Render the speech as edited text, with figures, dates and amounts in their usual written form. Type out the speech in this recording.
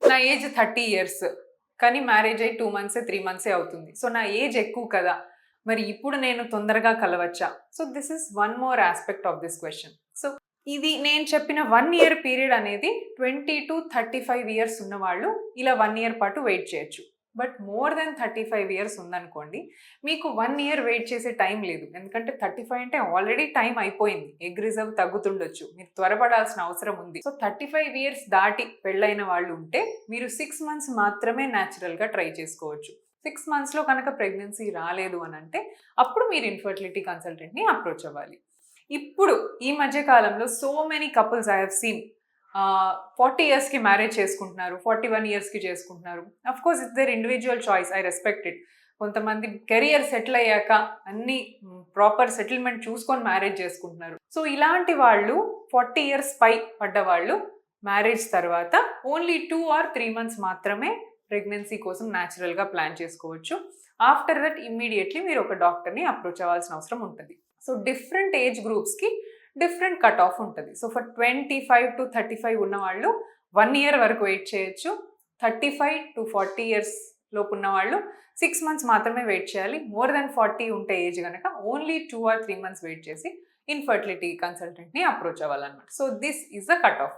నా age 30 years. కానీ marriage అయ్యి 2 మంత్సే, 3 మంత్సే అవుతుంది. సో, నా ఏజ్ ఎక్కువ కదా! మరి ఇప్పుడు నేను తొందరగా కలవచ్చా? So, this is one more aspect of this question. So, ఇది నేను చెప్పిన 1 ఇయర్ పీరియడ్ అనేది 20-35 ఇయర్స్ ఉన్నవాళ్ళు ఇలా 1 ఇయర్ పాటు వెయిట్ చేయొచ్చు. బట్ మోర్ దెన్ 35 ఇయర్స్ ఉందనుకోండి, మీకు 1 ఇయర్ వెయిట్ చేసే టైం లేదు. ఎందుకంటే 35 అంటే ఆల్రెడీ టైం అయిపోయింది. ఎగ్ రిజర్వ్ తగ్గుతుండొచ్చు. మీరు త్వరపడాల్సిన అవసరం ఉంది. సో 35 ఇయర్స్ దాటి పెళ్ళైన వాళ్ళు ఉంటే మీరు 6 మంత్స్ మాత్రమే న్యాచురల్‌గా ట్రై చేసుకోవచ్చు. 6 మంత్స్‌లో కనుక ప్రెగ్నెన్సీ రాలేదు అనంటే అప్పుడు మీరు ఇన్ఫర్టిలిటీ కన్సల్టెంట్‌ని అప్రోచ్ అవ్వాలి. ఇప్పుడు ఈ మధ్య కాలంలో so many couples I have seen 40 ఇయర్స్‌కి మ్యారేజ్ చేసుకుంటున్నారు. 41 ఇయర్స్‌కి చేసుకుంటున్నారు. Of course it's their individual choice. I respect it. కొంతమంది కెరియర్ సెటిల్ అయ్యాక అన్ని ప్రాపర్ సెటిల్మెంట్ చూసుకొని మ్యారేజ్ చేసుకుంటున్నారు. సో ఇలాంటి వాళ్ళు 40 ఇయర్స్ పై పడ్డవాళ్ళు మ్యారేజ్ తర్వాత ఓన్లీ 2 ఆర్ 3 మంత్స్ మాత్రమే ప్రెగ్నెన్సీ కోసం న్యాచురల్‌గా ప్లాన్ చేసుకోవచ్చు. ఆఫ్టర్ దట్ ఇమ్మీడియట్లీ మీరు ఒక డాక్టర్‌ని అప్రోచ్ అవ్వాల్సిన అవసరం ఉంటుంది. సో డిఫరెంట్ ఏజ్ గ్రూప్స్‌కి డిఫరెంట్ కట్ ఆఫ్ ఉంటుంది. సో ఫర్ 25-35 ఉన్నవాళ్ళు 1 ఇయర్ వరకు వెయిట్ చేయొచ్చు. 35-40 ఇయర్స్ లోపు ఉన్నవాళ్ళు 6 మంత్స్ మాత్రమే వెయిట్ చేయాలి. మోర్ దెన్ 40 ఉంటే ఏజ్ గనక ఓన్లీ 2 ఆర్ 3 మంత్స్ వెయిట్ చేసి ఇన్ఫర్టిలిటీ కన్సల్టెంట్‌ని అప్రోచ్ అవ్వాలన్నమాట. So this is the cut of.